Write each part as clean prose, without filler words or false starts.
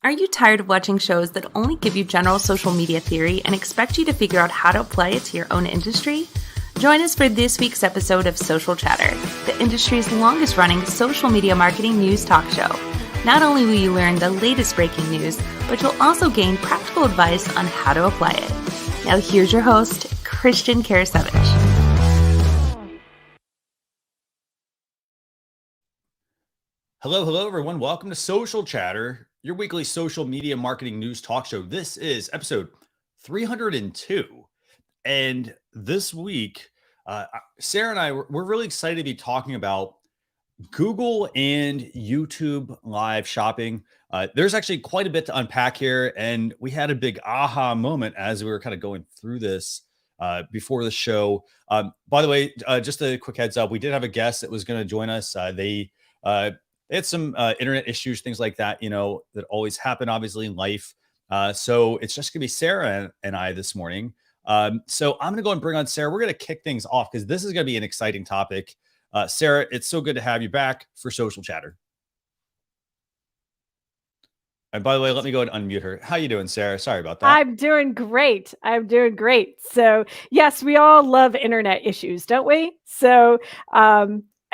Are you tired of watching shows that only give you general social media theory and expect you to figure out how to apply it to your own industry? Join us for this week's episode of Social Chatter, the industry's longest-running social media marketing news talk show. Not only will you learn the latest breaking news, but you'll also gain practical advice on how to apply it. Now here's your host, Christian Karasevich. Hello, everyone. Welcome to Social Chatter, your weekly social media marketing news talk show. This is episode 302. And this week, Sarah and I, we're really excited to be talking about Google and YouTube live shopping. There's actually quite a bit to unpack here. And we had a big aha moment as we were kind of going through this before the show. By the way, just a quick heads up, we did have a guest that was going to join us. They had some internet issues, things like that, that always happen, obviously, in life. So it's just going to be Sarah and I this morning. So I'm going to go and bring on Sarah. We're going to kick things off because this is going to be an exciting topic. Sarah, it's so good to have you back for Social Chatter. And by the way, let me go and unmute her. How you doing, Sarah? Sorry about that. I'm doing great. So yes, we all love internet issues, don't we? So,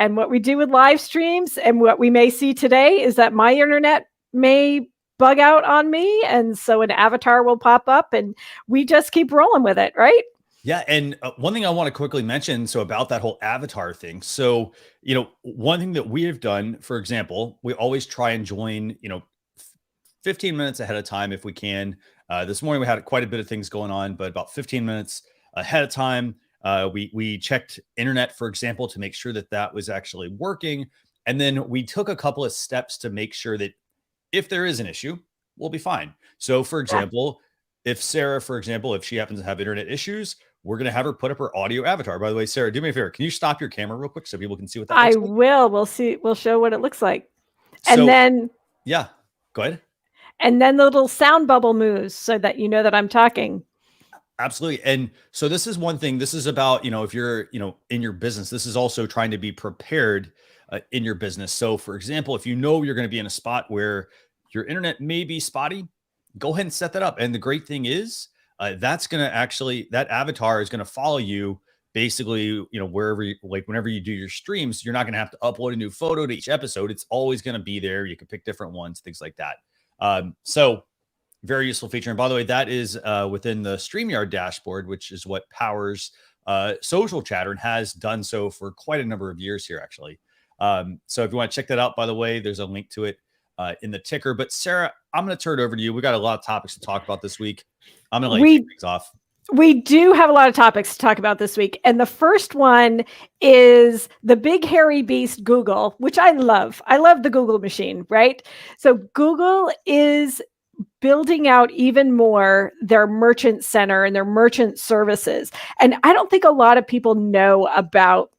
and what we do with live streams and what we may see today is that my internet may bug out on me. And so an avatar will pop up and we just keep rolling with it, right? Yeah. And one thing I want to quickly mention, so about that whole avatar thing. So, one thing that we have done, for example, we always try and join, 15 minutes ahead of time if we can. This morning we had quite a bit of things going on, but about 15 minutes ahead of time, we checked internet, for example, to make sure that was actually working. And then we took a couple of steps to make sure that if there is an issue, we'll be fine. So for example, if Sarah, if she happens to have internet issues, we're going to have her put up her audio avatar. By the way, Sarah, do me a favor. Can you stop your camera real quick so people can see what that looks like? I will. We'll show what it looks like. So, and then, yeah, go ahead. And then the little sound bubble moves so that you know that I'm talking. Absolutely. And so this is one thing. This is about, if you're, in your business, this is also trying to be prepared in your business. So for example, if you're going to be in a spot where your internet may be spotty, go ahead and set that up. And the great thing is that avatar is going to follow you basically, wherever whenever you do your streams, you're not going to have to upload a new photo to each episode. It's always going to be there. You can pick different ones, things like that. So very useful feature. And by the way, that is within the StreamYard dashboard, which is what powers Social Chatter and has done so for quite a number of years here, actually. So if you want to check that out, by the way, there's a link to it in the ticker. But Sarah, I'm going to turn it over to you. We got a lot of topics to talk about this week. I'm going to kick things off. We do have a lot of topics to talk about this week. And the first one is the big hairy beast, Google, which I love. I love the Google machine, right? So Google is building out even more their merchant center and their merchant services. And I don't think a lot of people know about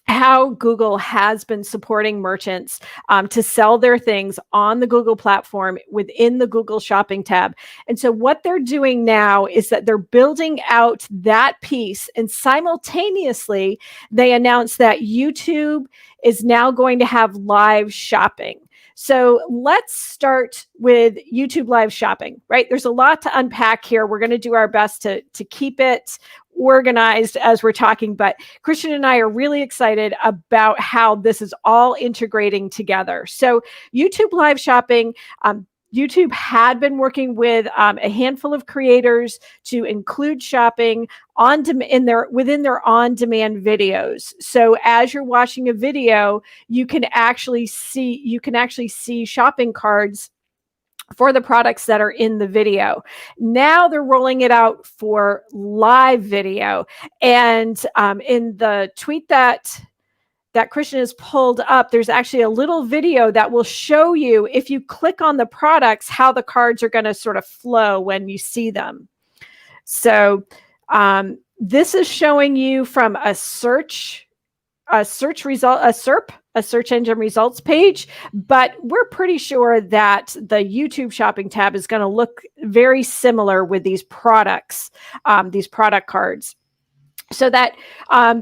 how Google has been supporting merchants to sell their things on the Google platform within the Google Shopping tab. And so what they're doing now is that they're building out that piece, and simultaneously they announced that YouTube is now going to have live shopping. So let's start with YouTube live shopping, right? There's a lot to unpack here. We're going to do our best to keep it organized as we're talking, but Christian and I are really excited about how this is all integrating together. So YouTube live shopping, YouTube had been working with a handful of creators to include shopping within their on-demand videos. So as you're watching a video, you can actually see shopping cards for the products that are in the video. Now they're rolling it out for live video. And in the tweet that Christian has pulled up, there's actually a little video that will show you, if you click on the products, how the cards are going to sort of flow when you see them. So this is showing you from a search result, a search engine results page, but we're pretty sure that the YouTube shopping tab is going to look very similar with these products, these product cards. So that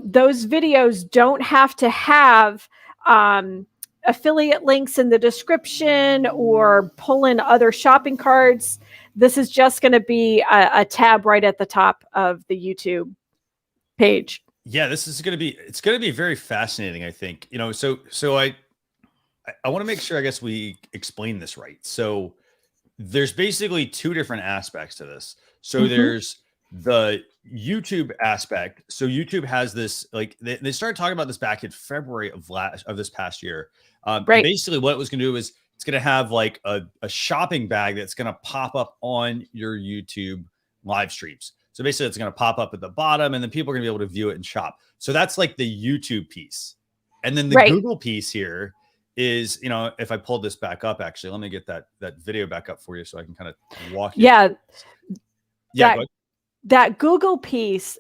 those videos don't have to have affiliate links in the description or pull in other shopping carts. This is just going to be a tab right at the top of the YouTube page. Yeah, it's going to be very fascinating, I think. So I want to make sure, I guess, we explain this right. So there's basically two different aspects to this. So there's the YouTube aspect. So YouTube has this, like, they started talking about this back in February of this past year. Right. Basically what it was going to do is it's going to have like a shopping bag that's going to pop up on your YouTube live streams. So basically it's going to pop up at the bottom and then people are going to be able to view it and shop. So that's like the YouTube piece. And then the Google piece here is, if I pulled this back up, actually, let me get that video back up for you so I can kind of walk you. Yeah. That Google piece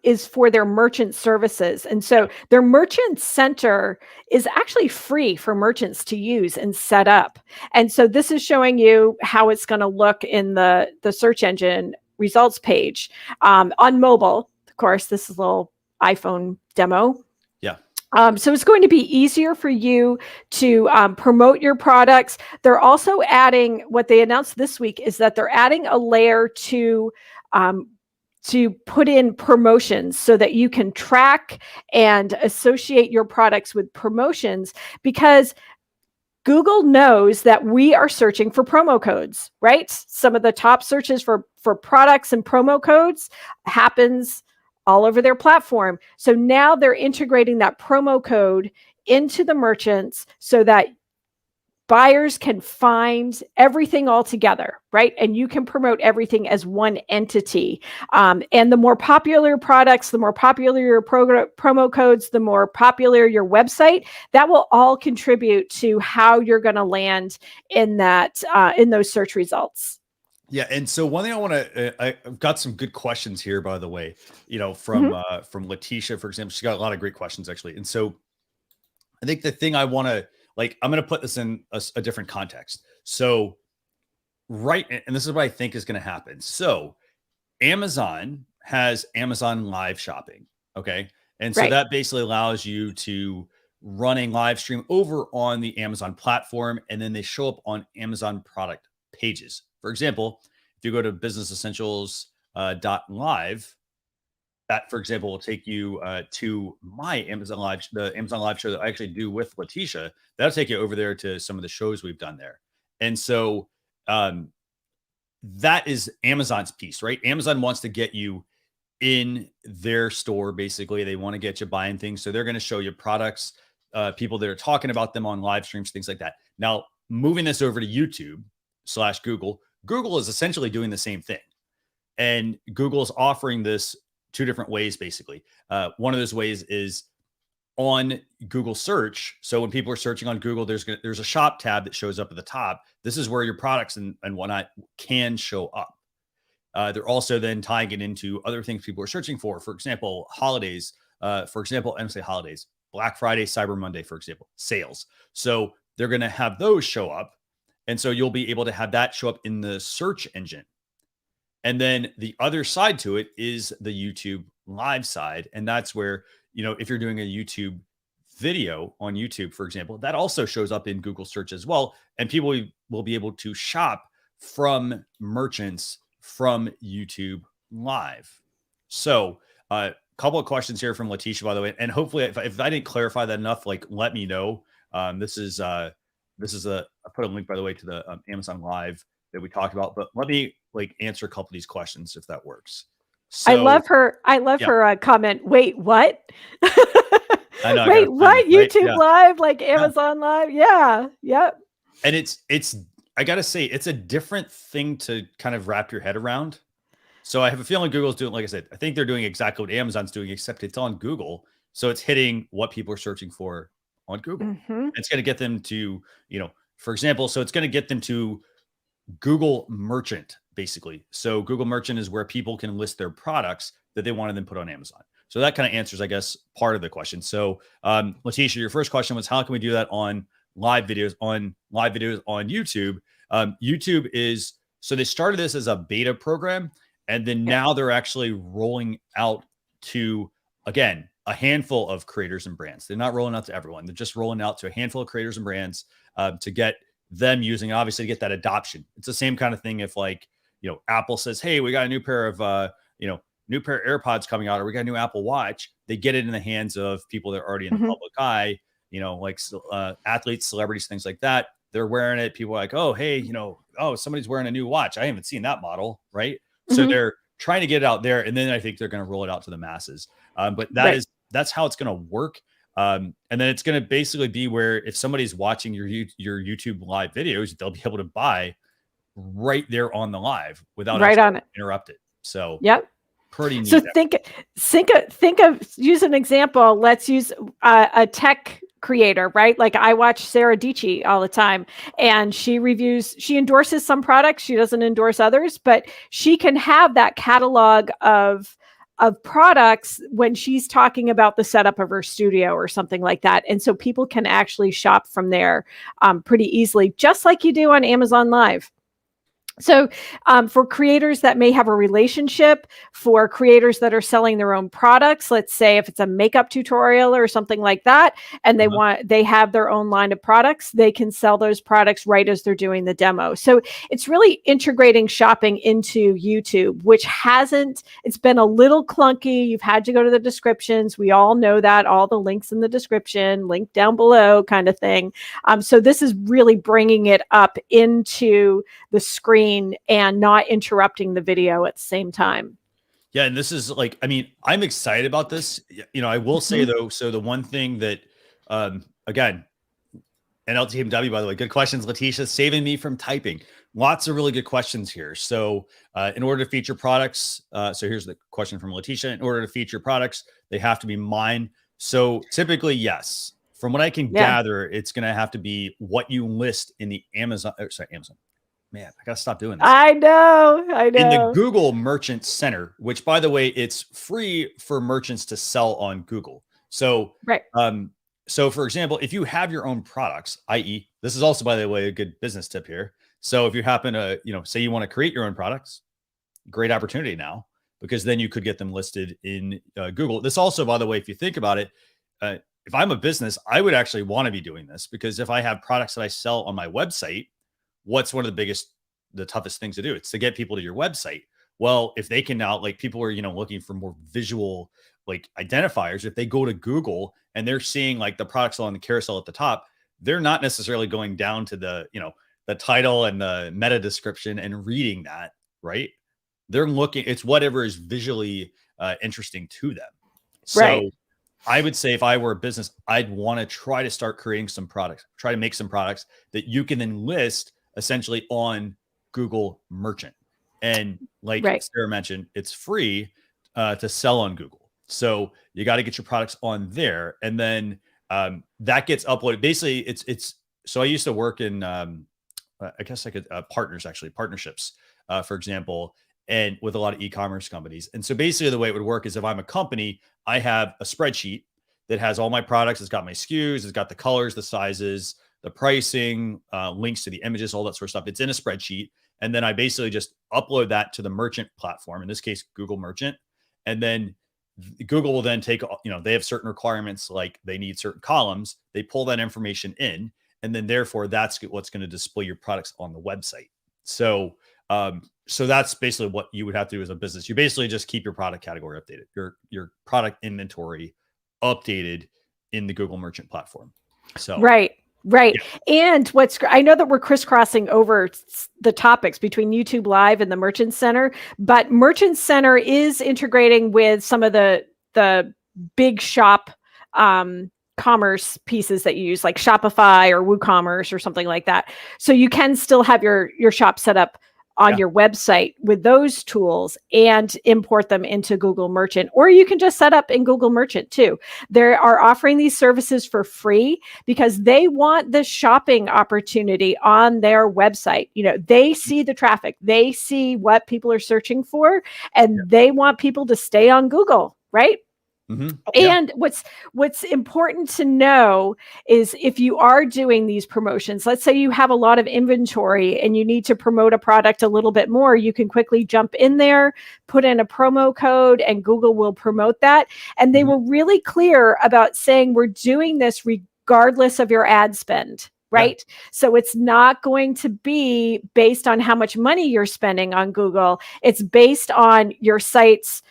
is for their merchant services. And so their merchant center is actually free for merchants to use and set up. And so this is showing you how it's going to look in the search engine results page on mobile. Of course, this is a little iPhone demo. Yeah. So it's going to be easier for you to promote your products. They're also adding, what they announced this week is that they're adding a layer to put in promotions so that you can track and associate your products with promotions, because Google knows that we are searching for promo codes, right? Some of the top searches for products and promo codes happens all over their platform. So now they're integrating that promo code into the merchants so that buyers can find everything all together, right? And you can promote everything as one entity. And the more popular products, the more popular your promo codes, the more popular your website, that will all contribute to how you're going to land in that in those search results. Yeah, and so one thing I want to, I've got some good questions here, by the way, from Letitia, for example. She got a lot of great questions, actually. And so I think the thing I want to, I'm going to put this in a different context. So, and this is what I think is going to happen. So Amazon has Amazon Live Shopping, okay? And so that basically allows you to run a live stream over on the Amazon platform, and then they show up on Amazon product pages. For example, if you go to businessessentials.live, that, for example, will take you to my the Amazon Live show that I actually do with Letitia. That'll take you over there to some of the shows we've done there. And so that is Amazon's piece, right? Amazon wants to get you in their store. Basically, they want to get you buying things. So they're going to show you products, people that are talking about them on live streams, things like that. Now, moving this over to YouTube/Google, Google is essentially doing the same thing. And Google is offering this two different ways, basically. One of those ways is on Google search. So when people are searching on Google, there's a shop tab that shows up at the top. This is where your products and whatnot can show up. They're also then tying it into other things people are searching for. For example, holidays. I'm going to say holidays. Black Friday, Cyber Monday, for example, sales. So they're going to have those show up. And so you'll be able to have that show up in the search engine. And then the other side to it is the YouTube live side. And that's where, if you're doing a YouTube video on YouTube, for example, that also shows up in Google search as well. And people will be able to shop from merchants from YouTube live. So a couple of questions here from Letitia, by the way. And hopefully if I didn't clarify that enough, let me know. This is I put a link, by the way, to the Amazon Live that we talked about, but let me answer a couple of these questions if that works. So, I love her comment. Wait, what? I know. Wait, what? YouTube Live, Amazon Live? Yeah. Yep. And it's I gotta say, it's a different thing to kind of wrap your head around. So I have a feeling Google's doing, like I said, I think they're doing exactly what Amazon's doing, except it's on Google. So it's hitting what people are searching for on Google. Mm-hmm. It's going to get them to, for example, so it's going to get them to Google Merchant, basically. So Google Merchant is where people can list their products that they want to then put on Amazon. So that kind of answers, I guess, part of the question. So Letitia, your first question was, how can we do that on live videos on YouTube? YouTube is, so they started this as a beta program, and then now they're actually rolling out to, again, a handful of creators and brands. They're not rolling out to everyone. They're just rolling out to a handful of creators and brands to get them using, obviously, to get that adoption. It's the same kind of thing if like, Apple says, hey, we got a new pair of, new pair of AirPods coming out, or we got a new Apple Watch. They get it in the hands of people that are already in the public eye, like athletes, celebrities, things like that. They're wearing it. People are like, oh, hey, oh, somebody's wearing a new watch. I haven't seen that model. Right. So they're trying to get it out there. And then I think they're going to roll it out to the masses. But that's how it's going to work. And then it's going to basically be where if somebody's watching your YouTube live videos, they'll be able to buy right there on the live without interrupted. So pretty neat. So think of use an example. Let's use a tech creator, right? Like I watch Sarah Dietschy all the time, and she endorses some products. She doesn't endorse others, but she can have that catalog of products when she's talking about the setup of her studio or something like that. And so people can actually shop from there pretty easily, just like you do on Amazon Live. So for creators that may have a relationship, for creators that are selling their own products, let's say if it's a makeup tutorial or something like that, and they have their own line of products, they can sell those products right as they're doing the demo. So it's really integrating shopping into YouTube, which it's been a little clunky. You've had to go to the descriptions. We all know that, all the links in the description, link down below kind of thing. So this is really bringing it up into the screen and not interrupting the video at the same time. Yeah. And this is like, I'm excited about this. I will say though, so the one thing that, again, NLTMW, by the way, good questions, Letitia, saving me from typing. Lots of really good questions here. So in order to feature products, so here's the question from Letitia. In order to feature products, they have to be mine. So typically, yes, from what I can gather, it's going to have to be what you list in the Amazon. Man, I got to stop doing this. I know. In the Google Merchant Center, which, by the way, it's free for merchants to sell on Google. So, so for example, if you have your own products, i.e., this is also, by the way, a good business tip here. So if you happen to, say you want to create your own products, great opportunity now, because then you could get them listed in Google. This also, by the way, if you think about it, if I'm a business, I would actually want to be doing this, because if I have products that I sell on my website, what's one of the toughest things to do? It's to get people to your website. Well, if they can now, like people are, looking for more visual, like identifiers, if they go to Google and they're seeing like the products on the carousel at the top, they're not necessarily going down to the, the title and the meta description and reading that, right? They're looking, it's whatever is visually interesting to them. So I would say if I were a business, I'd want to try to start creating some products, try to make some products that you can then list essentially on Google Merchant. And like Sarah mentioned, it's free to sell on Google. So you got to get your products on there. And then that gets uploaded. Basically, it's so I used to work in, I guess I could partnerships, for example, and with a lot of e-commerce companies. And so basically the way it would work is if I'm a company, I have a spreadsheet that has all my products. It's got my SKUs, it's got the colors, the sizes, the pricing, links to the images, all that sort of stuff. It's in a spreadsheet. And then I basically just upload that to the merchant platform, in this case, Google Merchant. And then Google will then take, they have certain requirements, like they need certain columns. They pull that information in, and then therefore that's what's going to display your products on the website. So, so that's basically what you would have to do as a business. You basically just keep your product category updated, your product inventory updated in the Google Merchant platform. So, Right. Yeah. And I know that we're crisscrossing over the topics between YouTube Live and the Merchant Center, but Merchant Center is integrating with some of the big shop commerce pieces that you use, like Shopify or WooCommerce or something like that. So you can still have your shop set up on your website with those tools and import them into Google Merchant, or you can just set up in Google Merchant too. They are offering these services for free because they want the shopping opportunity on their website. They see the traffic, they see what people are searching for, and they want people to stay on Google, right? And what's important to know is if you are doing these promotions, let's say you have a lot of inventory and you need to promote a product a little bit more, you can quickly jump in there, put in a promo code, and Google will promote that. And they were really clear about saying we're doing this regardless of your ad spend. Right. Yeah. So it's not going to be based on how much money you're spending on Google. It's based on your site's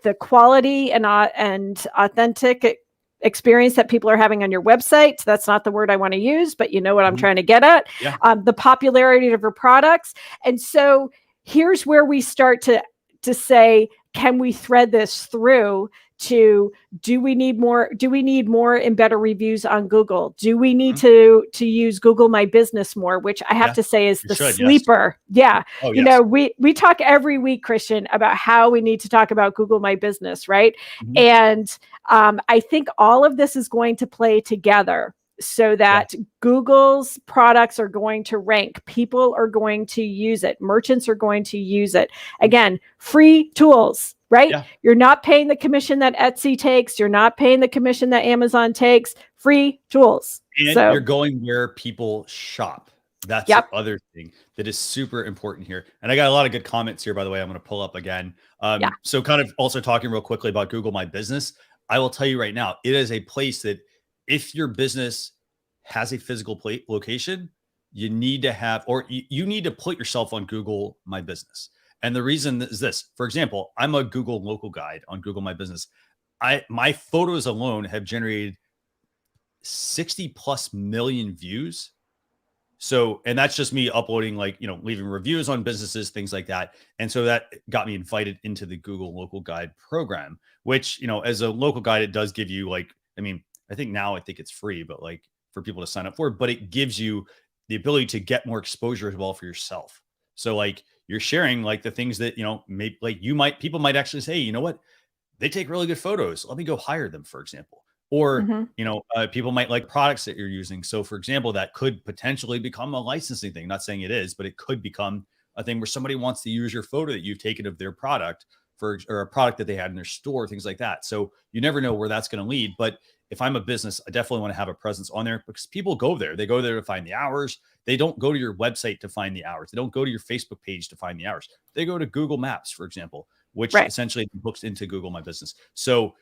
the quality and authentic experience that people are having on your website. That's not the word I want to use, but you know what I'm trying to get at. Yeah. The popularity of your products. And so here's where we start to say, can we thread this through to, do we need more and better reviews on Google? Do we need to use Google My Business more, which I have to say is the sleeper. Yes. Yeah. Oh, you know, we talk every week, Christian, about how we need to talk about Google My Business, right? And I think all of this is going to play together so that Google's products are going to rank. People are going to use it. Merchants are going to use it. Again, free tools. Right? Yeah. You're not paying the commission that Etsy takes. You're not paying the commission that Amazon takes. Free tools. And you're going where people shop. That's the other thing that is super important here. And I got a lot of good comments here, by the way, I'm going to pull up again. So kind of also talking real quickly about Google My Business. I will tell you right now, it is a place that if your business has a physical location, you need to have, or you need to put yourself on Google My Business. And the reason is this. For example, I'm a Google local guide on Google My Business. My photos alone have generated 60+ million views. So, and that's just me uploading, like, you know, leaving reviews on businesses, things like that. And so that got me invited into the Google Local Guide program, which, you know, as a local guide, it does give you, like, I mean, I think it's free, but like for people to sign up for it, but it gives you the ability to get more exposure as well for yourself. So like, you're sharing like the things that, you know, maybe like people might actually say, you know what, they take really good photos. Let me go hire them, for example. Or, you know, people might like products that you're using. So for example, that could potentially become a licensing thing. Not saying it is, but it could become a thing where somebody wants to use your photo that you've taken of their product or a product that they had in their store, things like that. So you never know where that's going to lead. But if I'm a business, I definitely want to have a presence on there because people go there. They go there to find the hours. They don't go to your website to find the hours. They don't go to your Facebook page to find the hours. They go to Google Maps, for example, which essentially books into Google My Business. So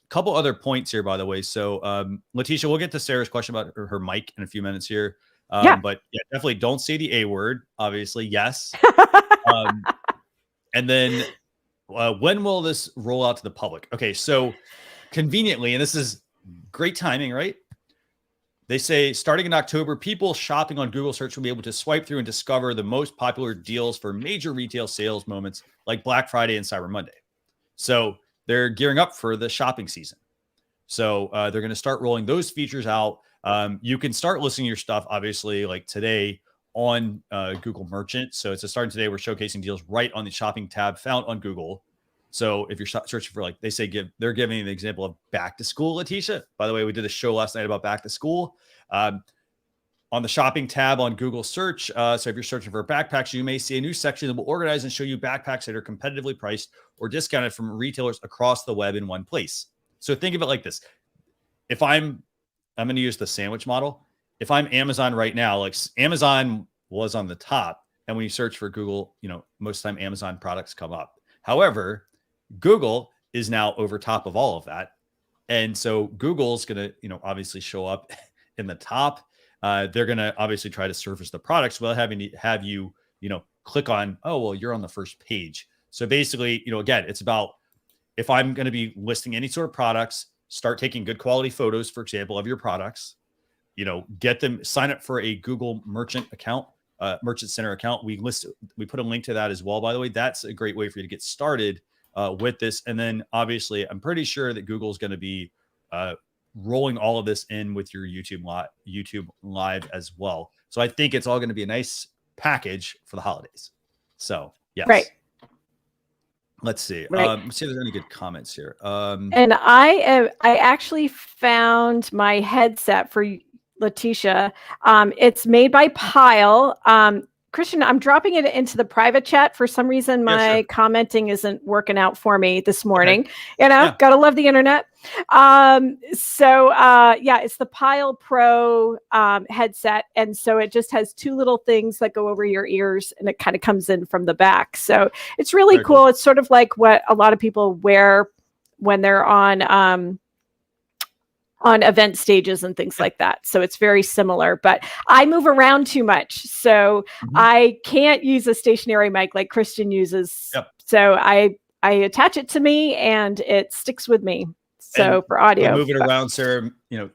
couple other points here, by the way. So Letitia, we'll get to Sarah's question about her mic in a few minutes here. But yeah, definitely don't say the A word, obviously. Yes. And then when will this roll out to the public? Okay, so conveniently, and this is great timing, right? They say starting in October, people shopping on Google search will be able to swipe through and discover the most popular deals for major retail sales moments like Black Friday and Cyber Monday. So they're gearing up for the shopping season. So they're going to start rolling those features out. You can start listing your stuff, obviously, like today on Google Merchant. So it's starting today. We're showcasing deals right on the shopping tab found on Google. So if you're searching for, like, they say, they're giving an example of back to school, Letitia. By the way, we did a show last night about back to school. On the shopping tab on Google search. So if you're searching for backpacks, you may see a new section that will organize and show you backpacks that are competitively priced or discounted from retailers across the web in one place. So think of it like this. If I'm going to use the sandwich model. If I'm Amazon right now, like Amazon was on the top, and when you search for Google, you know, most of the time Amazon products come up. However, Google is now over top of all of that. And so Google's going to, you know, obviously show up in the top. They're going to obviously try to surface the products without having to have you, you know, click on, oh, well, you're on the first page. So basically, you know, again, it's about, if I'm going to be listing any sort of products, start taking good quality photos, for example, of your products, you know, get them, sign up for a Google Merchant account, Merchant Center account. We put a link to that as well, by the way. That's a great way for you to get started with this. And then obviously, I'm pretty sure that Google's going to be rolling all of this in with your YouTube live as well. So I think it's all going to be a nice package for the holidays. So yes. Right. Let's see. Let's see if there's any good comments here. And I actually found my headset for Letitia. It's made by Pile. Christian, I'm dropping it into the private chat. For some reason, my Sure. commenting isn't working out for me this morning. Okay. Yeah. Gotta love the internet. It's the Pile Pro headset. And so it just has two little things that go over your ears, and it kind of comes in from the back. So it's really cool. It's sort of like what a lot of people wear when they're on event stages and things like that. So it's very similar, but I move around too much. So I can't use a stationary mic like Christian uses. Yep. So I attach it to me and it sticks with me. So for audio. Moving around, Sarah,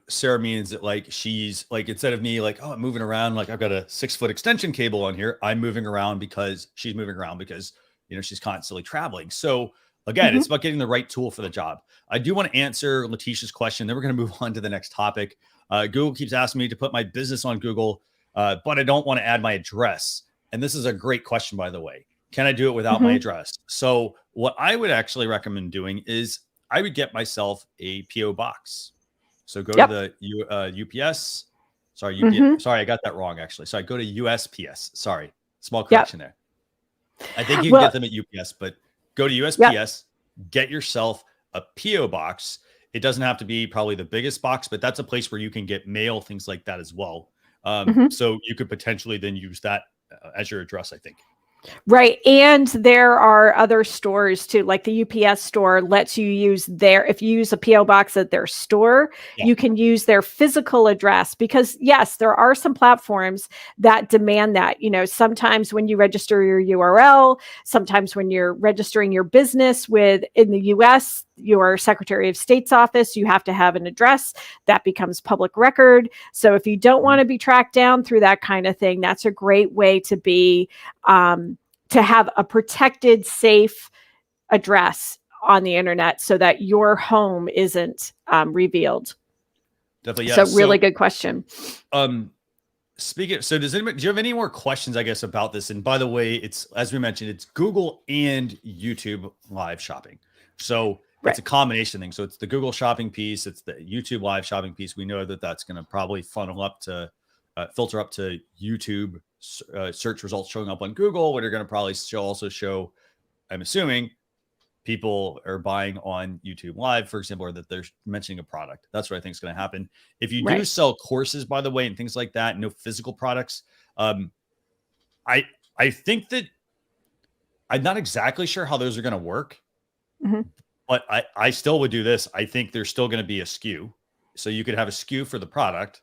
Sarah means that like, she's like, instead of me like, oh, I'm moving around, like I've got a 6-foot extension cable on here. I'm moving around because she's moving around because, she's constantly traveling. So again, it's about getting the right tool for the job. I do want to answer Letitia's question. Then we're going to move on to the next topic. Google keeps asking me to put my business on Google, but I don't want to add my address. And this is a great question, by the way. Can I do it without my address? So what I would actually recommend doing is I would get myself a PO box. So go to the UPS. Sorry, UPS. Sorry, I got that wrong, actually. So I go to USPS. Sorry, small correction there. I think you can get them at UPS, but go to USPS, get yourself a PO box. It doesn't have to be probably the biggest box, but that's a place where you can get mail, things like that as well. So you could potentially then use that as your address, I think. Right. And there are other stores too, like the UPS store lets you use if you use a PO box at their store, you can use their physical address, because yes, there are some platforms that demand that, sometimes when you register your URL, sometimes when you're registering your business in the US, your Secretary of State's office, you have to have an address that becomes public record. So if you don't want to be tracked down through that kind of thing, that's a great way to be, to have a protected, safe address on the internet so that your home isn't revealed. Definitely. Yeah. So really good question. Do you have any more questions, I guess, about this? And by the way, it's, as we mentioned, it's Google and YouTube live shopping. So it's a combination thing. So it's the Google shopping piece. It's the YouTube live shopping piece. We know that that's going to probably funnel up to filter up to YouTube search results showing up on Google, what are going to probably also show, I'm assuming, people are buying on YouTube live, for example, or that they're mentioning a product. That's what I think is going to happen. If you do sell courses, by the way, and things like that, no physical products, I think that I'm not exactly sure how those are going to work. But I still would do this. I think there's still going to be a SKU. So you could have a SKU for the product.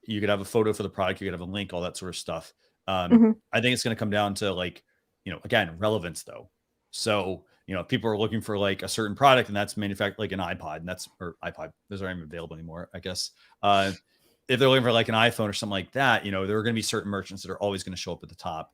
You could have a photo for the product. You could have a link, all that sort of stuff. I think it's going to come down to again, relevance though. So, if people are looking for like a certain product and that's manufactured like an iPod or iPod, those aren't even available anymore, I guess. If they're looking for like an iPhone or something like that, there are going to be certain merchants that are always going to show up at the top.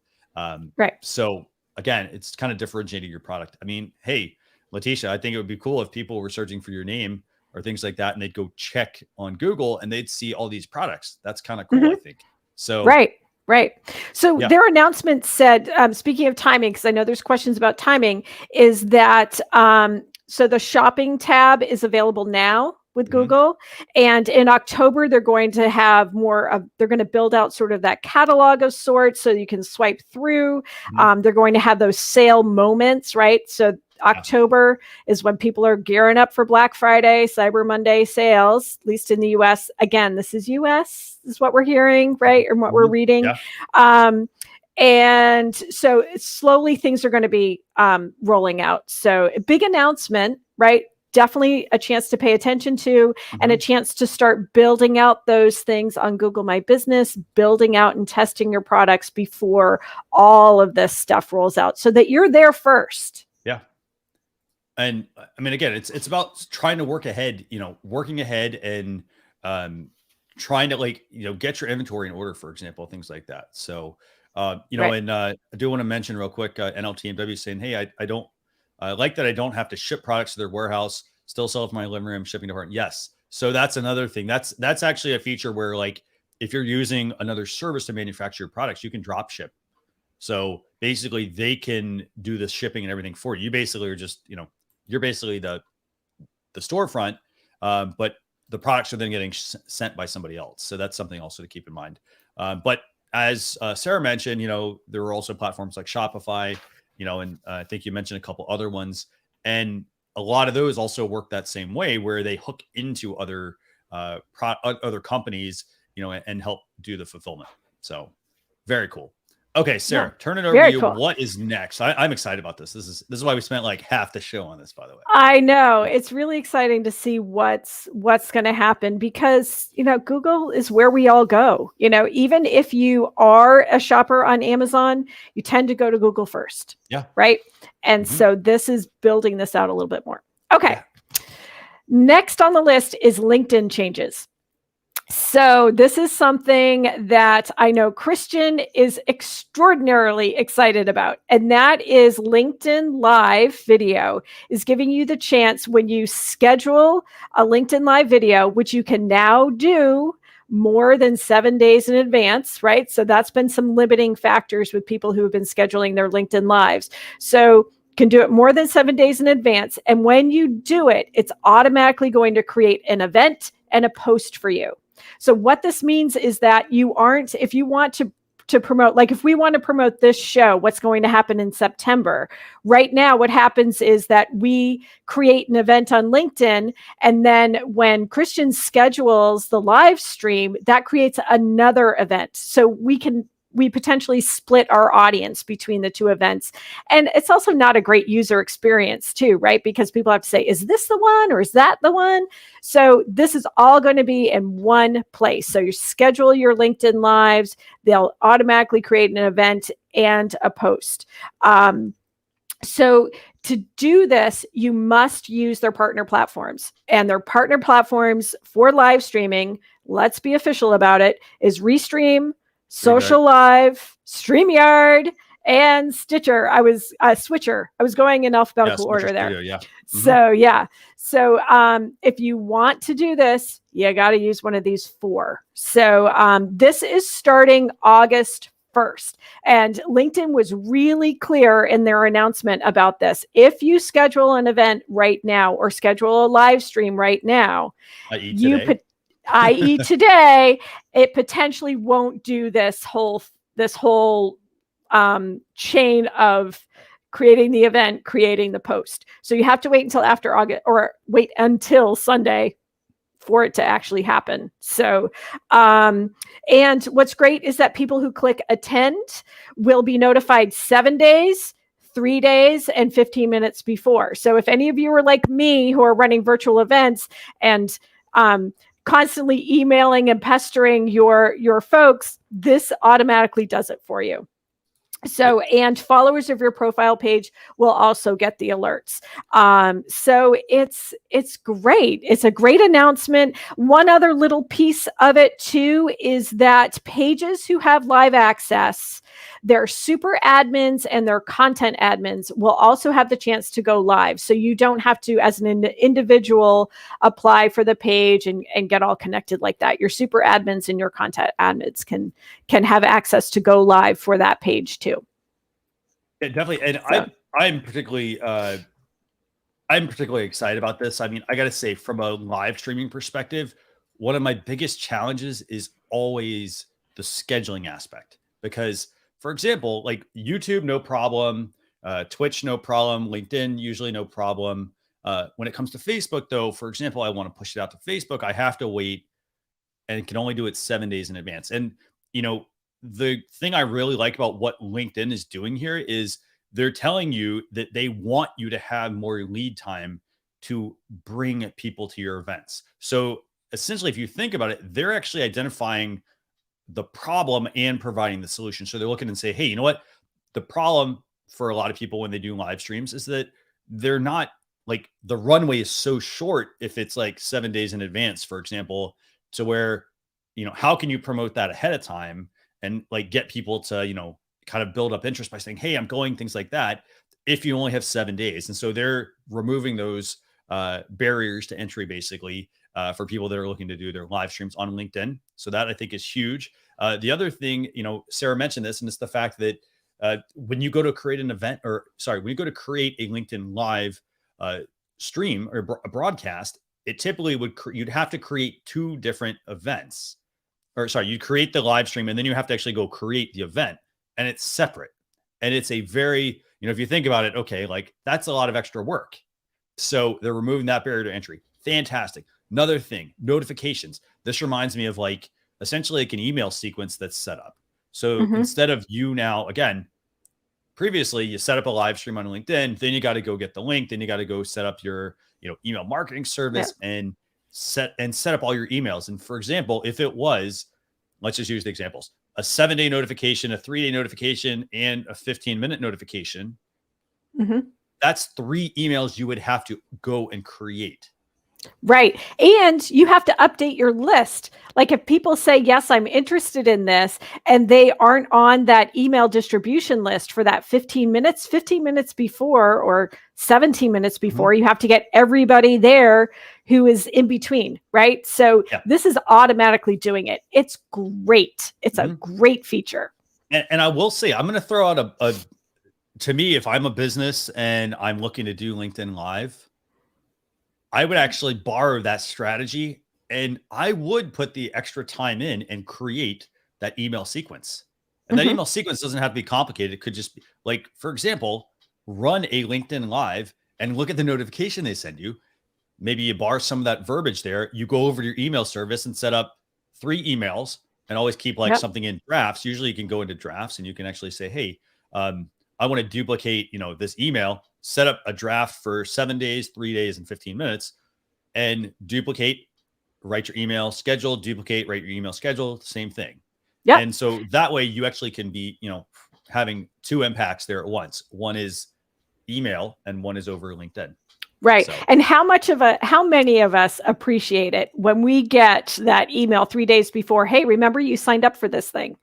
So again, it's kind of differentiating your product. I mean, hey, Letitia, I think it would be cool if people were searching for your name or things like that, and they'd go check on Google and they'd see all these products. That's kind of cool, I think. So Right. So their announcement said, speaking of timing, because I know there's questions about timing, is that so the shopping tab is available now with Google. And in October, they're going to have they're going to build out sort of that catalog of sorts so you can swipe through. They're going to have those sale moments, right? So October is when people are gearing up for Black Friday, Cyber Monday sales, at least in the US. Again, this is US, is what we're hearing, right? Or what we're reading. And so slowly things are going to be rolling out. So a big announcement, right? Definitely a chance to pay attention to and a chance to start building out those things on Google My Business, building out and testing your products before all of this stuff rolls out so that you're there first. Yeah. And I mean, again, it's about trying to work ahead, working ahead and trying to get your inventory in order, for example, things like that. So, and I do want to mention real quick, NLTMW saying, hey, I like that I don't have to ship products to their warehouse, still sell it from my living room shipping department. Yes. So that's another thing. That's actually a feature where if you're using another service to manufacture your products, you can drop ship. So basically they can do the shipping and everything for you. You basically are just, you're basically the storefront, but the products are then getting sent by somebody else. So that's something also to keep in mind. But as Sarah mentioned, there are also platforms like Shopify, and I think you mentioned a couple other ones. And a lot of those also work that same way, where they hook into other other companies, and help do the fulfillment. So very cool. Okay, Sarah, Yeah, turn it over to very you. cool. What is next? I'm excited about this. This is why we spent like half the show on this, by the way. I know it's really exciting to see what's going to happen, because Google is where we all go. Even if you are a shopper on Amazon, you tend to go to Google first. Yeah. Right. And so this is building this out a little bit more. Okay. Yeah. Next on the list is LinkedIn changes. So this is something that I know Christian is extraordinarily excited about, and that is LinkedIn Live video is giving you the chance, when you schedule a LinkedIn Live video, which you can now do more than 7 days in advance, right? So that's been some limiting factors with people who have been scheduling their LinkedIn Lives. So can do it more than 7 days in advance. And when you do it, it's automatically going to create an event and a post for you. So what this means is that if you want to promote, like if we want to promote this show, what's going to happen in September, right now, what happens is that we create an event on LinkedIn. And then when Christian schedules the live stream, that creates another event. So we potentially split our audience between the two events. And it's also not a great user experience too, right? Because people have to say, is this the one or is that the one? So this is all going to be in one place. So you schedule your LinkedIn Lives, they'll automatically create an event and a post. So to do this, you must use their partner platforms, and their partner platforms for live streaming, let's be official about it, is Restream, Social Live, StreamYard, and Stitcher. Switcher. I was going in alphabetical order there. Studio, yeah. So yeah. So if you want to do this, you got to use one of these 4. So this is starting August 1st. And LinkedIn was really clear in their announcement about this. If you schedule an event right now or schedule a live stream right now, i.e. today, it potentially won't do this whole chain of creating the event, creating the post. So you have to wait until after August, or wait until Sunday for it to actually happen. So, and what's great is that people who click attend will be notified 7 days, 3 days, and 15 minutes before. So if any of you are like me who are running virtual events and constantly emailing and pestering your folks, this automatically does it for you. So, and followers of your profile page will also get the alerts. So it's great. It's a great announcement. One other little piece of it too is that pages who have live access, their super admins and their content admins will also have the chance to go live. So you don't have to, as an individual, apply for the page and get all connected like that. Your super admins and your content admins can have access to go live for that page too. Yeah, definitely. And so, I'm particularly excited about this. I mean, I got to say, from a live streaming perspective, one of my biggest challenges is always the scheduling aspect. Because, for example, like YouTube, no problem. Twitch, no problem. LinkedIn, usually no problem. When it comes to Facebook, though, for example, I want to push it out to Facebook. I have to wait and can only do it 7 days in advance. And, the thing I really like about what LinkedIn is doing here is they're telling you that they want you to have more lead time to bring people to your events. So essentially, if you think about it, they're actually identifying the problem and providing the solution. So they're looking and say, hey, you know what? The problem for a lot of people when they do live streams is that they're not, like, the runway is so short if it's like 7 days in advance, for example, to where, how can you promote that ahead of time and like get people to, kind of build up interest by saying, hey, I'm going, things like that, if you only have 7 days. And so they're removing those barriers to entry, basically, for people that are looking to do their live streams on LinkedIn. So that, I think, is huge. The other thing, Sarah mentioned this, and it's the fact that when you go to create an event, when you go to create a LinkedIn Live stream or a broadcast, it typically you'd have to create 2 different events. you create the live stream and then you have to actually go create the event, and it's separate. And it's a very, if you think about it, okay, like that's a lot of extra work. So they're removing that barrier to entry. Fantastic. Another thing, notifications. This reminds me of like essentially like an email sequence that's set up. So instead of you now, again, previously you set up a live stream on LinkedIn, then you got to go get the link, then you got to go set up your, email marketing service and set up all your emails. And for example, if it was, let's just use the examples, a 7-day notification, a 3-day notification, and a 15-minute notification, that's 3 emails you would have to go and create. Right. And you have to update your list. Like if people say, yes, I'm interested in this, and they aren't on that email distribution list for that 15 minutes before or 17 minutes before, you have to get everybody there who is in between. Right. So this is automatically doing it. It's great. It's a great feature. And I will say, I'm going to throw out to me, if I'm a business and I'm looking to do LinkedIn Live, I would actually borrow that strategy, and I would put the extra time in and create that email sequence. And that email sequence doesn't have to be complicated. It could just be like, for example, run a LinkedIn Live and look at the notification they send you. Maybe you borrow some of that verbiage there. You go over to your email service and set up 3 emails and always keep like something in drafts. Usually you can go into drafts and you can actually say, hey, I want to duplicate, this email, set up a draft for 7 days, 3 days, and 15 minutes, and duplicate, write your email schedule, duplicate, write your email schedule, same thing. Yeah. And so that way you actually can be, having 2 impacts there at once. One is email and one is over LinkedIn. Right. So. And how many of us appreciate it when we get that email 3 days before, hey, remember you signed up for this thing.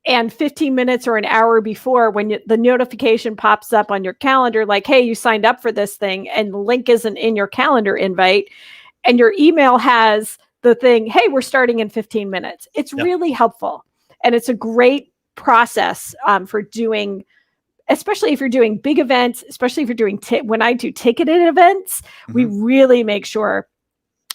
And 15 minutes or an hour before, when the notification pops up on your calendar, like, hey, you signed up for this thing, and the link isn't in your calendar invite, and your email has the thing, hey, we're starting in 15 minutes. It's really helpful. And it's a great process for doing, especially if you're doing big events, especially if you're doing, when I do ticketed events, we really make sure.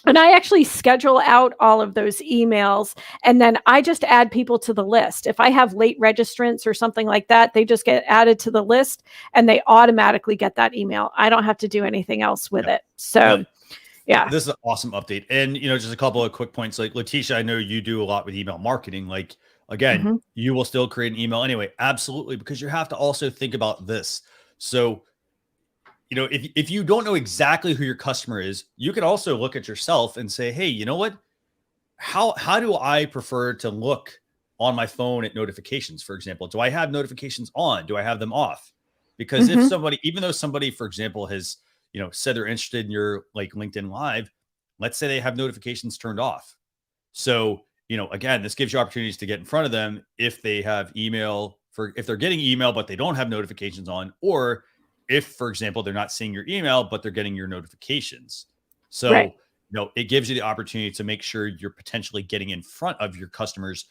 And I actually schedule out all of those emails, and then I just add people to the list. If I have late registrants or something like that, they just get added to the list and they automatically get that email. I don't have to do anything else with it. So, this is an awesome update. And, just a couple of quick points. Like Letitia, I know you do a lot with email marketing. Like, again, you will still create an email anyway. Absolutely. Because you have to also think about this. So, if you don't know exactly who your customer is, you can also look at yourself and say, hey, you know what? How do I prefer to look on my phone at notifications, for example? Do I have notifications on? Do I have them off? Because if somebody, even though somebody, for example, has, said they're interested in your like LinkedIn Live, let's say they have notifications turned off. So, again, this gives you opportunities to get in front of them if they have if they're getting email, but they don't have notifications on, or if, for example, they're not seeing your email, but they're getting your notifications. So, it gives you the opportunity to make sure you're potentially getting in front of your customers,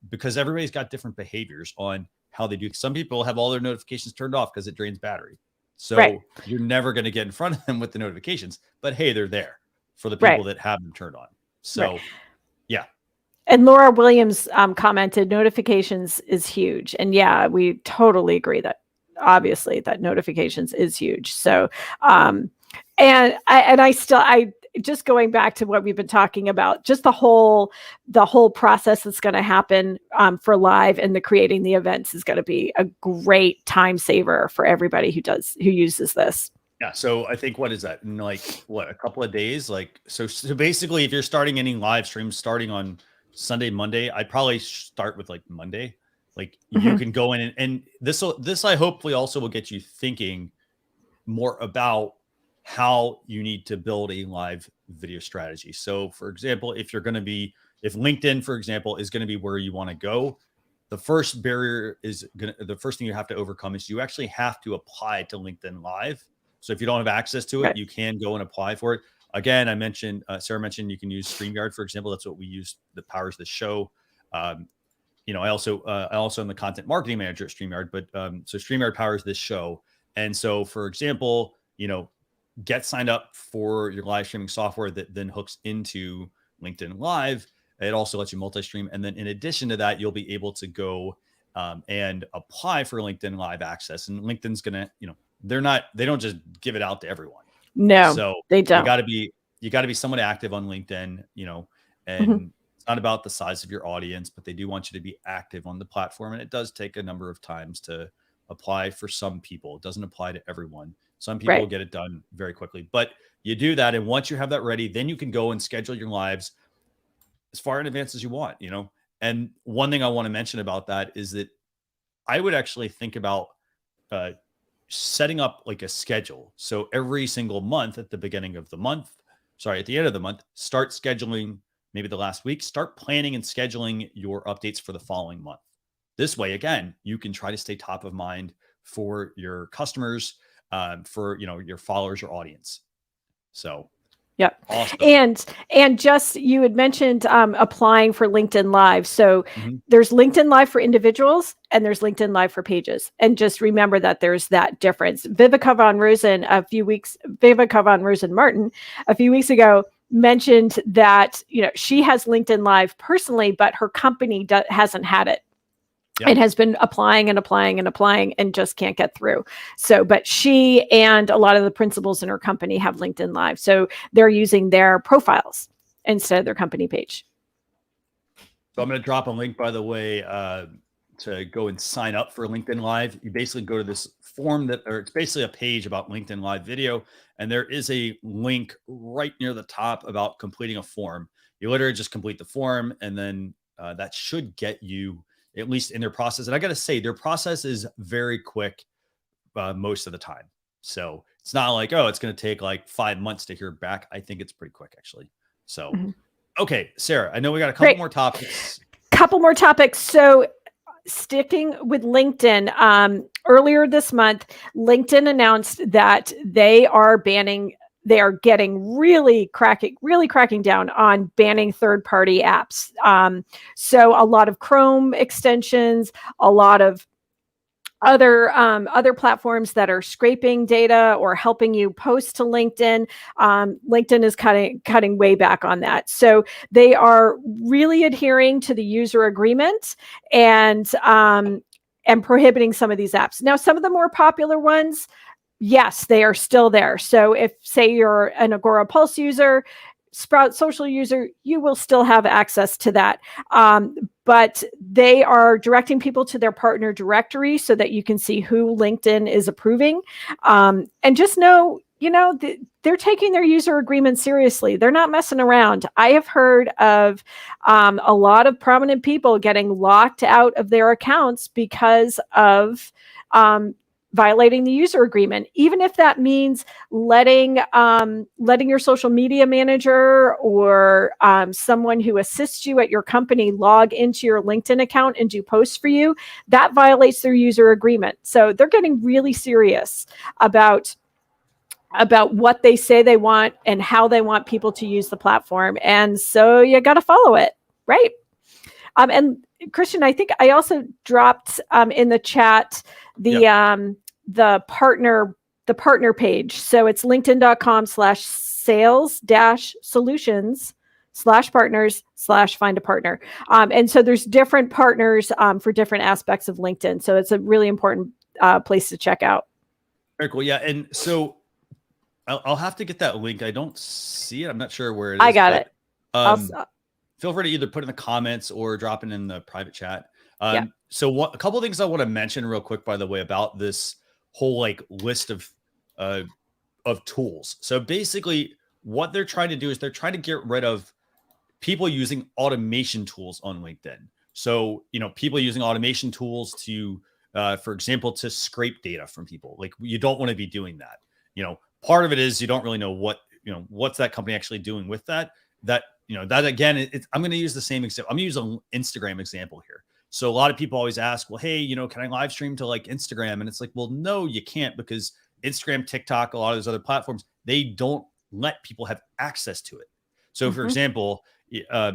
because everybody's got different behaviors on how they do. Some people have all their notifications turned off because it drains battery. So you're never going to get in front of them with the notifications, but hey, they're there for the people that have them turned on. So, And Laura Williams commented, notifications is huge. And we totally agree that obviously that notifications is huge. So, and I just going back to what we've been talking about, just the whole process that's going to happen for live and the creating the events is going to be a great time saver for everybody who uses this. Yeah. So I think, what is that? In a couple of days? So basically, if you're starting any live streams starting on Sunday, Monday, I'd probably start with Monday. You can go in and this I hopefully also will get you thinking more about how you need to build a live video strategy. So for example, if LinkedIn, for example, is going to be where you want to go, the first thing you have to overcome is you actually have to apply to LinkedIn Live. So if you don't have access to it, you can go and apply for it. Again, I mentioned, Sarah mentioned you can use StreamYard, for example. That's what we use that powers the show. I also am the content marketing manager at StreamYard, but so StreamYard powers this show. And so, for example, get signed up for your live streaming software that then hooks into LinkedIn Live. It also lets you multi-stream. And then in addition to that, you'll be able to go and apply for LinkedIn Live access. And LinkedIn's going to, they don't just give it out to everyone. No, so they don't. You got to be somewhat active on LinkedIn, and it's not about the size of your audience, but they do want you to be active on the platform. And it does take a number of times to apply for some people. It doesn't apply to everyone. Some people get it done very quickly, but you do that. And once you have that ready, then you can go and schedule your lives as far in advance as you want, And one thing I want to mention about that is that I would actually think about setting up like a schedule. So every single month at the beginning of the month, at the end of the month, start scheduling maybe the last week, start planning and scheduling your updates for the following month. This way, again, you can try to stay top of mind for your customers, for, your followers, your audience. So yep. Awesome. And just, you had mentioned applying for LinkedIn Live. So there's LinkedIn Live for individuals and there's LinkedIn Live for pages. And just remember that there's that difference. Vivica von Rosen Martin, a few weeks ago, mentioned that, she has LinkedIn Live personally, but her company hasn't had it. Yep. It has been applying and just can't get through. So, but she and a lot of the principals in her company have LinkedIn Live. So they're using their profiles instead of their company page. So I'm going to drop a link, by the way, to go and sign up for LinkedIn Live. You basically go to this form it's basically a page about LinkedIn Live video. And there is a link right near the top about completing a form. You literally just complete the form, and then that should get you at least in their process. And I got to say, their process is very quick most of the time. So it's not like, it's going to take like 5 months to hear back. I think it's pretty quick, actually. So, okay, Sarah, I know we got a couple more topics. So sticking with LinkedIn, earlier this month, LinkedIn announced that they are getting really cracking down on banning third-party apps. So a lot of Chrome extensions, a lot of other platforms that are scraping data or helping you post to LinkedIn. LinkedIn is cutting way back on that. So they are really adhering to the user agreement and prohibiting some of these apps. Now, some of the more popular ones, yes, they are still there. So if, say, you're an Agora Pulse user, Sprout Social user, you will still have access to that. But they are directing people to their partner directory so that you can see who LinkedIn is approving. And just know, they're taking their user agreement seriously. They're not messing around. I have heard of a lot of prominent people getting locked out of their accounts because of violating the user agreement, even if that means letting your social media manager or someone who assists you at your company log into your LinkedIn account and do posts for you. That violates their user agreement. So they're getting really serious about what they say they want and how they want people to use the platform. And so you got to follow it, right? And Christian, I think I also dropped in the chat the partner page. So it's linkedin.com/sales-solutions/partners/find a partner. And so there's different partners for different aspects of LinkedIn. So it's a really important place to check out. Very cool. Yeah. And so I'll have to get that link. I don't see it. I'm not sure where it is. I got it. Feel free to either put in the comments or drop it in the private chat. So a couple of things I want to mention real quick, by the way, about this whole list of tools. So basically what they're trying to do is they're trying to get rid of people using automation tools on LinkedIn. So, people using automation tools to, for example, to scrape data from people. You don't want to be doing that. Part of it is you don't really know what's that company actually doing with that. That again, I'm going to use the same example. I'm going to use an Instagram example here. So a lot of people always ask, well, hey, can I live stream to Instagram? And it's like, well, no, you can't, because Instagram, TikTok, a lot of those other platforms, they don't let people have access to it. So for example, a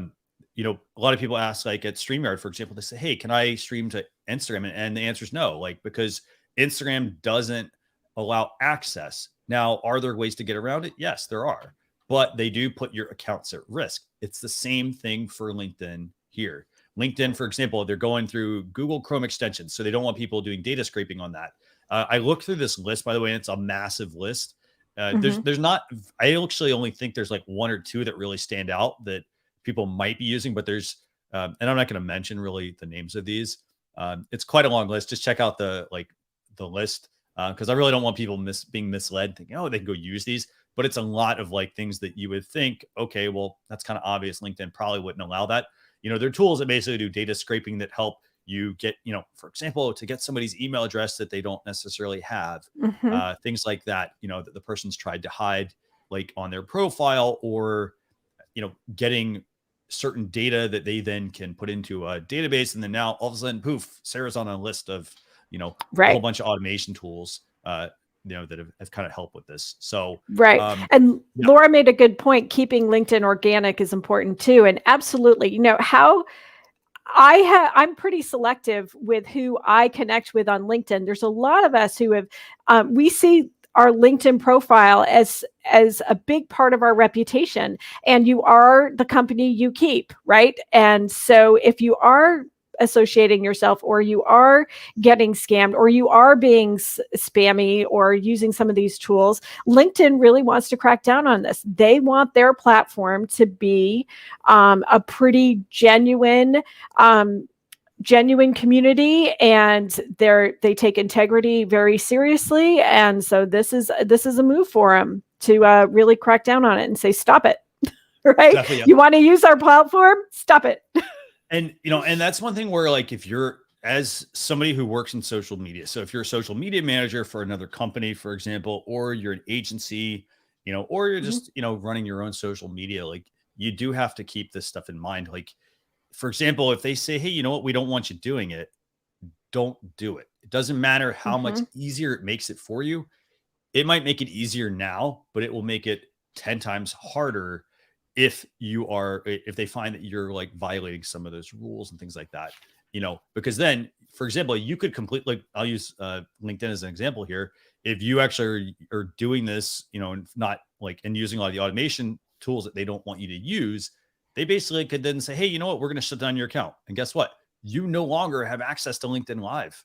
lot of people ask, at StreamYard, for example, they say, hey, can I stream to Instagram? And the answer is no, because Instagram doesn't allow access. Now, are there ways to get around it? Yes, there are. But they do put your accounts at risk. It's the same thing for LinkedIn here. LinkedIn, for example, they're going through Google Chrome extensions, so they don't want people doing data scraping on that. I looked through this list, by the way, and it's a massive list. There's not, I actually only think there's like one or two that really stand out that people might be using, but there's, and I'm not going to mention really the names of these. It's quite a long list. Just check out the list, because I really don't want people being misled, thinking, oh, they can go use these. But it's a lot of like things that you would think, okay, well, that's kind of obvious. LinkedIn probably wouldn't allow that. They're tools that basically do data scraping that help you get, for example, to get somebody's email address that they don't necessarily have, things like that, that the person's tried to hide like on their profile, or, getting certain data that they then can put into a database. And then now all of a sudden, poof, Sarah's on a list of, a whole bunch of automation tools, that have kind of helped with this. So, And Laura made a good point. Keeping LinkedIn organic is important too. And absolutely, how I'm pretty selective with who I connect with on LinkedIn. There's a lot of us who have, we see our LinkedIn profile as a big part of our reputation, and you are the company you keep, right? And so if you are associating yourself, or you are getting scammed, or you are being spammy, or using some of these tools, LinkedIn really wants to crack down on this. They want their platform to be a pretty genuine community, and they take integrity very seriously. And so this is a move for them to really crack down on it and say, stop it. Right? Definitely, yeah. You want to use our platform? Stop it. And, and that's one thing where, like, if you're, as somebody who works in social media, so if you're a social media manager for another company, for example, or you're an agency, or you're just, running your own social media, like, you do have to keep this stuff in mind. Like, for example, if they say, hey, you know what, we don't want you doing it, don't do it. It doesn't matter how much easier it makes it for you. It might make it easier now, but it will make it 10 times harder if they find that you're like violating some of those rules and things like that, because then, for example, you could completely, I'll use LinkedIn as an example here. If you actually are doing this, and not like, and using a lot of the automation tools that they don't want you to use, they basically could then say, hey, you know what, we're going to shut down your account. And guess what? You no longer have access to LinkedIn Live.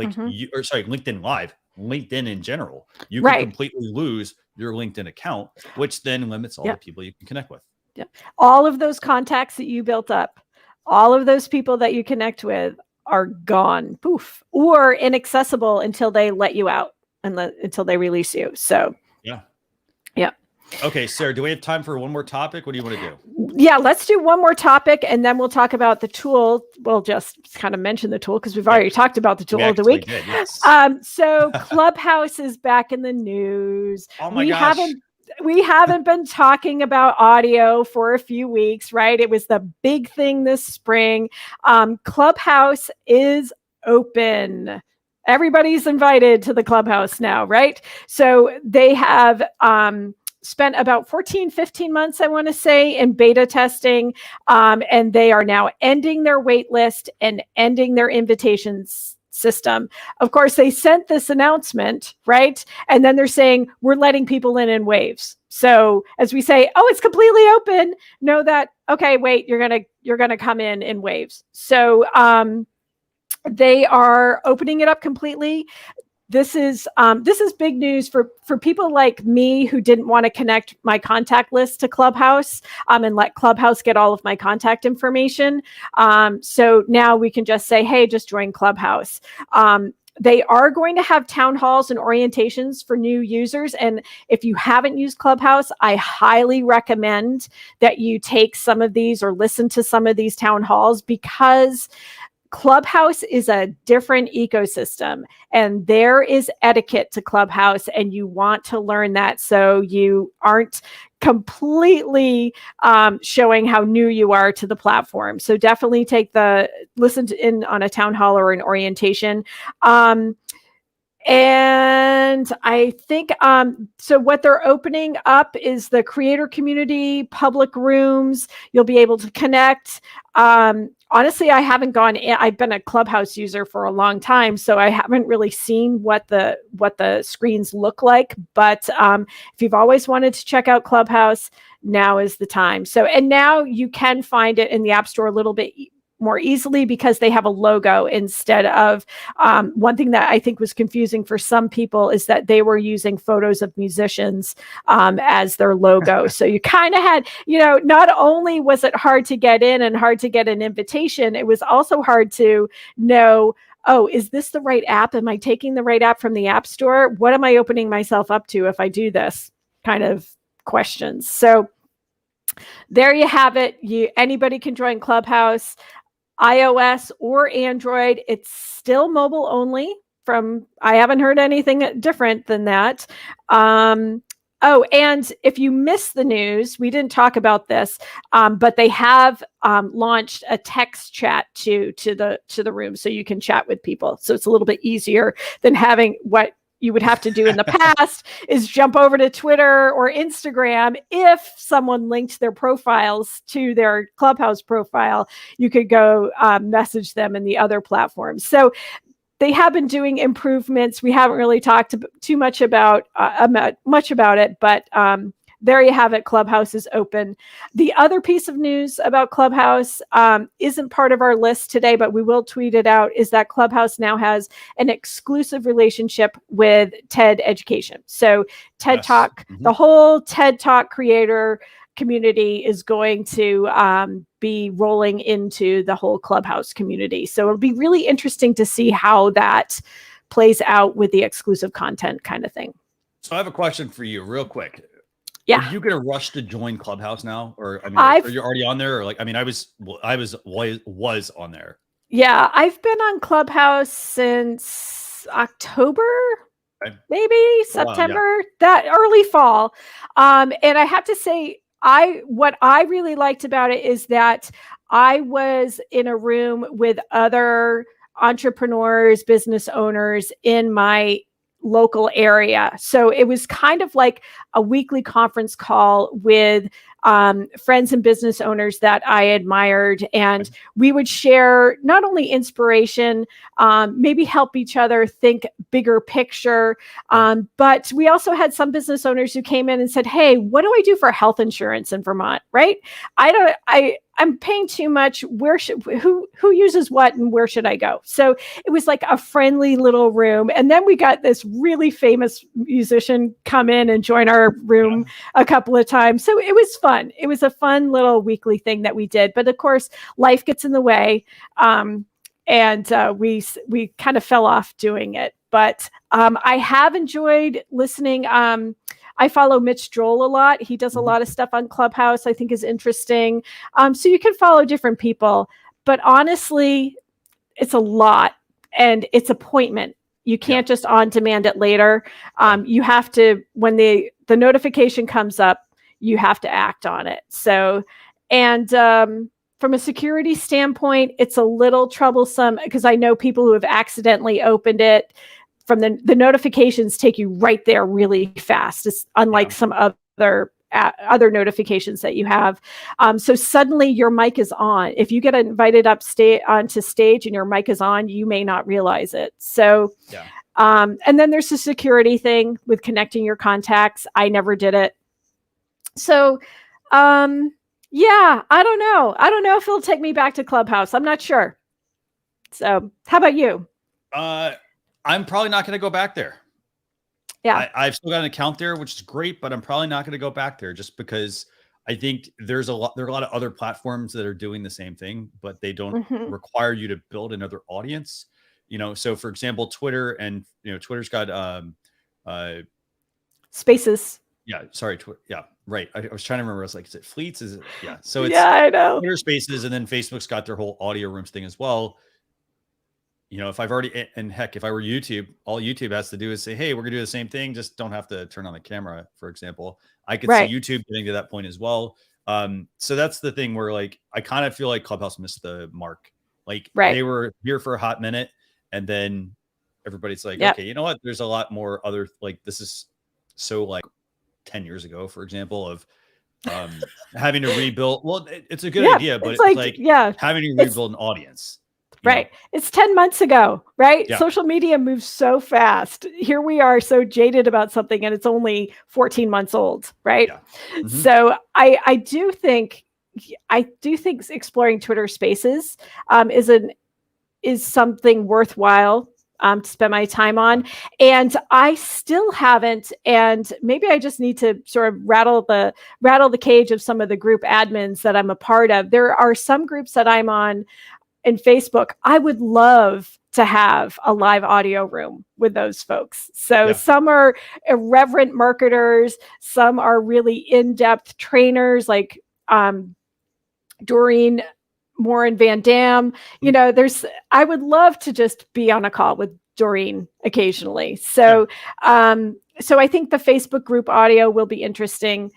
LinkedIn Live, LinkedIn in general. You can completely lose your LinkedIn account, which then limits all the people you can connect with. Yeah. All of those contacts that you built up, all of those people that you connect with are gone, poof, or inaccessible until they let you out and until they release you. So, yeah. Okay, Sarah, do we have time for one more topic? What do you want to do? Yeah, let's do one more topic, and then we'll talk about the tool. We'll just kind of mention the tool because we've already talked about the tool of the week. Did, yes. So Clubhouse is back in the news. Oh my gosh. We haven't been talking about audio for a few weeks, right? It was the big thing this spring. Clubhouse is open. Everybody's invited to the Clubhouse now, right? So they have spent about 15 months, I want to say, in beta testing. And they are now ending their wait list and ending their invitations system. Of course, they sent this announcement, right? And then they're saying, we're letting people in waves. So as we say, oh, it's completely open, know that, okay, wait, you're going to come in waves. So they are opening it up completely. This is big news for people like me who didn't want to connect my contact list to Clubhouse and let Clubhouse get all of my contact information. So now we can just say, hey, just join Clubhouse. They are going to have town halls and orientations for new users. And if you haven't used Clubhouse, I highly recommend that you take some of these or listen to some of these town halls, because Clubhouse is a different ecosystem, and there is etiquette to Clubhouse, and you want to learn that so you aren't completely showing how new you are to the platform. So definitely listen in on a town hall or an orientation. And I think, so what they're opening up is the creator community, public rooms. You'll be able to connect. honestly, I haven't gone in. I've been a Clubhouse user for a long time, so I haven't really seen what the screens look like. But if you've always wanted to check out Clubhouse, now is the time. So, and now you can find it in the App Store a little bit more easily because they have a logo instead of one thing that I think was confusing for some people is that they were using photos of musicians as their logo. So you kind of had, not only was it hard to get in and hard to get an invitation, it was also hard to know, oh, is this the right app? Am I taking the right app from the App Store? What am I opening myself up to if I do this kind of questions? So there you have it. Anybody can join Clubhouse. iOS or Android. It's still mobile only. I haven't heard anything different than that. Oh, and if you missed the news, we didn't talk about this, but they have launched a text chat to the room, so you can chat with people. So it's a little bit easier than having what you would have to do in the past is jump over to Twitter or Instagram. If someone linked their profiles to their Clubhouse profile, you could go message them in the other platforms. So they have been doing improvements. We haven't really talked too much about it, but there you have it. Clubhouse is open. The other piece of news about Clubhouse isn't part of our list today, but we will tweet it out, is that Clubhouse now has an exclusive relationship with TED Education. So TED Talk, the whole TED Talk creator community is going to be rolling into the whole Clubhouse community. So it'll be really interesting to see how that plays out with the exclusive content kind of thing. So I have a question for you real quick. Yeah. Are you going to rush to join Clubhouse now? Or, I mean, are you already on there? Or like, I mean, I was on there. Yeah. I've been on Clubhouse since October, maybe September, that early fall. And I have to say, what I really liked about it is that I was in a room with other entrepreneurs, business owners in my local area. So it was kind of like a weekly conference call with friends and business owners that I admired. And we would share not only inspiration, maybe help each other think bigger picture. But we also had some business owners who came in and said, hey, what do I do for health insurance in Vermont? Right? I'm paying too much. Who uses what and where should I go? So it was like a friendly little room. And then we got this really famous musician come in and join our room a couple of times. So it was fun. It was a fun little weekly thing that we did. But of course, life gets in the way. And we kind of fell off doing it. But I have enjoyed listening. I follow Mitch Joel a lot. He does a lot of stuff on Clubhouse I think is interesting. So you can follow different people. But honestly, it's a lot. And it's appointment. You can't just on demand it later. You have to, when the notification comes up, you have to act on it. So, and from a security standpoint, it's a little troublesome because I know people who have accidentally opened it. From the notifications take you right there really fast. It's unlike some other notifications that you have. So suddenly your mic is on. If you get invited onto stage and your mic is on, you may not realize it. So, and then there's the security thing with connecting your contacts. I never did it. So, I don't know. I don't know if it'll take me back to Clubhouse. I'm not sure. So how about you? I'm probably not going to go back there. Yeah. I've still got an account there, which is great, but I'm probably not going to go back there just because I think there are a lot of other platforms that are doing the same thing, but they don't require you to build another audience. So for example, Twitter and, Twitter's got Spaces. Yeah. Sorry. Yeah. Right. I was trying to remember. I was like, is it Fleets? Is it? Yeah. So it's I know. Twitter Spaces, and then Facebook's got their whole audio rooms thing as well. If I've already, and heck, if I were YouTube, all YouTube has to do is say, hey, we're gonna do the same thing. Just don't have to turn on the camera, for example. I could see YouTube getting to that point as well. So that's the thing where like, I kind of feel like Clubhouse missed the mark. Like they were here for a hot minute and then everybody's like, okay, you know what? There's a lot more other, like, this is so like 10 years ago, for example, of having to rebuild. Well, it's a good Yeah, idea, but it's it's like, like yeah, having to it's rebuild an audience. right. It's 10 months ago, right? Yeah. Social media moves so fast. Here we are so jaded about something and it's only 14 months old, right? Yeah. Mm-hmm. So I do think exploring Twitter Spaces is something worthwhile to spend my time on. And I still haven't, and maybe I just need to sort of rattle the cage of some of the group admins that I'm a part of. There are some groups that I'm on in Facebook. I would love to have a live audio room with those folks. So some are irreverent marketers, some are really in-depth trainers like Doreen Moore and Van Dam. I would love to just be on a call with Doreen occasionally. So I think the Facebook group audio will be interesting,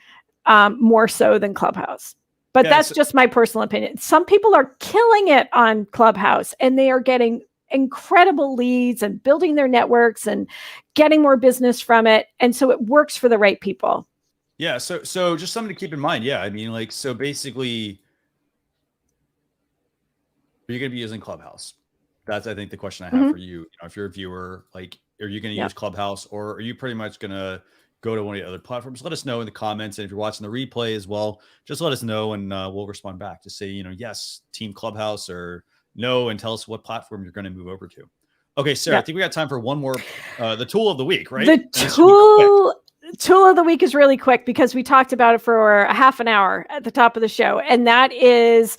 more so than Clubhouse. But that's just my personal opinion. Some people are killing it on Clubhouse and they are getting incredible leads and building their networks and getting more business from it. And so it works for the right people. Yeah. So just something to keep in mind. Yeah. I mean, like, so basically, you're going to be using Clubhouse. That's, I think, the question I have for you. If you're a viewer, like, are you going to use Clubhouse, or are you pretty much going to go to one of the other platforms? Let us know in the comments. And if you're watching the replay as well, just let us know and we'll respond back to say, yes, team Clubhouse, or no, and tell us what platform you're going to move over to. Okay, Sarah, I think we got time for one more, the tool of the week, right? The tool of the week is really quick because we talked about it for a half an hour at the top of the show, and that is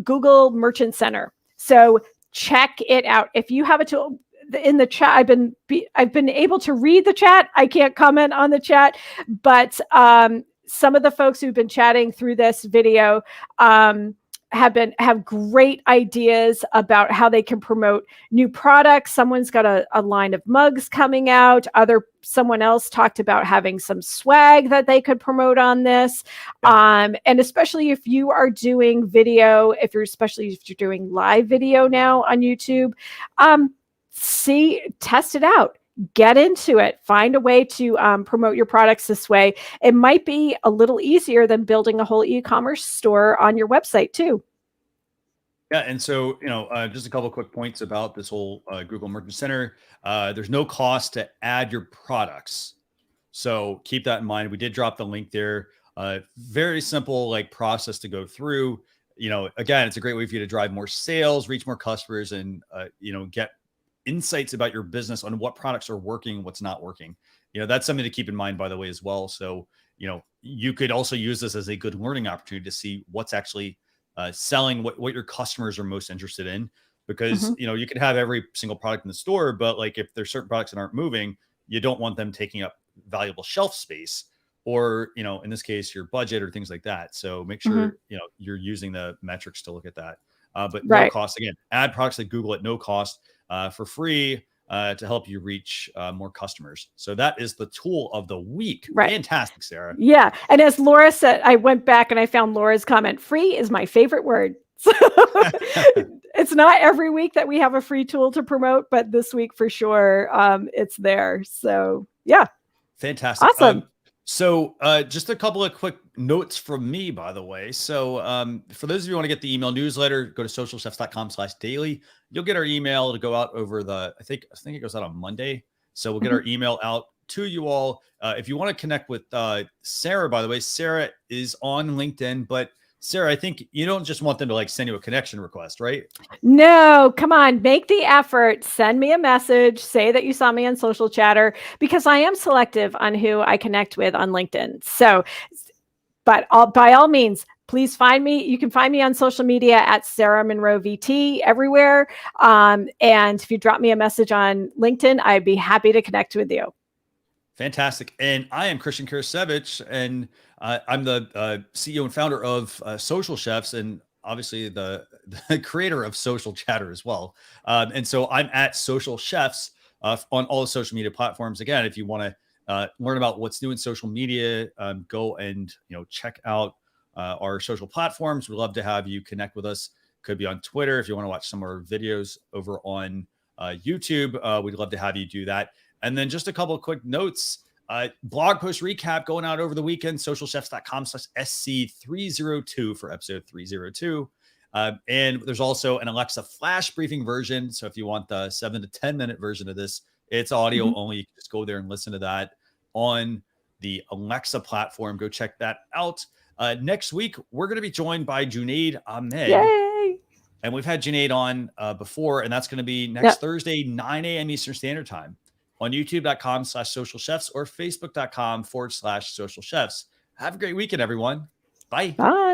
Google Merchant Center. So check it out. If you have a tool in the chat, I've been able to read the chat. I can't comment on the chat, but some of the folks who've been chatting through this video have great ideas about how they can promote new products. Someone's got a line of mugs coming out. Someone else talked about having some swag that they could promote on this. And especially if you are doing video, especially if you're doing live video now on YouTube, test it out. Get into it. Find a way to promote your products this way. It might be a little easier than building a whole e-commerce store on your website too. Yeah, and so, just a couple of quick points about this whole Google Merchant Center. There's no cost to add your products, so keep that in mind. We did drop the link there. Very simple process to go through. Again, it's a great way for you to drive more sales, reach more customers, and get insights about your business on what products are working, what's not working. That's something to keep in mind, by the way, as well. So, you could also use this as a good learning opportunity to see what's actually selling, what your customers are most interested in, because, you could have every single product in the store, but if there's certain products that aren't moving, you don't want them taking up valuable shelf space, or, in this case, your budget or things like that. So make sure, you're using the metrics to look at that. But no cost. Again, add products like Google at no cost, for free, to help you reach more customers. So that is the tool of the week. Right. Fantastic, Sarah. Yeah. And as Laura said, I went back and I found Laura's comment. Free is my favorite word. So it's not every week that we have a free tool to promote, but this week for sure, it's there. So yeah. Fantastic. Awesome. So just a couple of quick notes from me, by the way. So for those of you who want to get the email newsletter, go to socialchefs.com/daily. You'll get our email to go out over I think it goes out on Monday. So we'll get our email out to you all. If you want to connect with Sarah, by the way, Sarah is on LinkedIn, but Sarah, I think you don't just want them to send you a connection request, right? No, come on, make the effort. Send me a message. Say that you saw me on Social Chatter, because I am selective on who I connect with on LinkedIn. So, but by all means, please find me. You can find me on social media at Sarah Monroe VT everywhere. And if you drop me a message on LinkedIn, I'd be happy to connect with you. Fantastic. And I am Christian Kurasevich, and I'm the CEO and founder of Social Chefs, and obviously the creator of Social Chatter as well. And so I'm at Social Chefs on all the social media platforms. Again, if you want to learn about what's new in social media, go and check out our social platforms. We'd love to have you connect with us. Could be on Twitter. If you want to watch some of our videos over on YouTube, we'd love to have you do that. And then just a couple of quick notes. Blog post recap going out over the weekend, socialchefs.com/SC302 for episode 302. And there's also an Alexa flash briefing version. So if you want the 7 to 10 minute version of this, it's audio only. You can just go there and listen to that on the Alexa platform. Go check that out. Next week, we're going to be joined by Junaid Ahmed. Yay! And we've had Junaid on before, and that's going to be next Thursday, 9 a.m. Eastern Standard Time on youtube.com/socialchefs or facebook.com/socialchefs. Have a great weekend, everyone. Bye. Bye.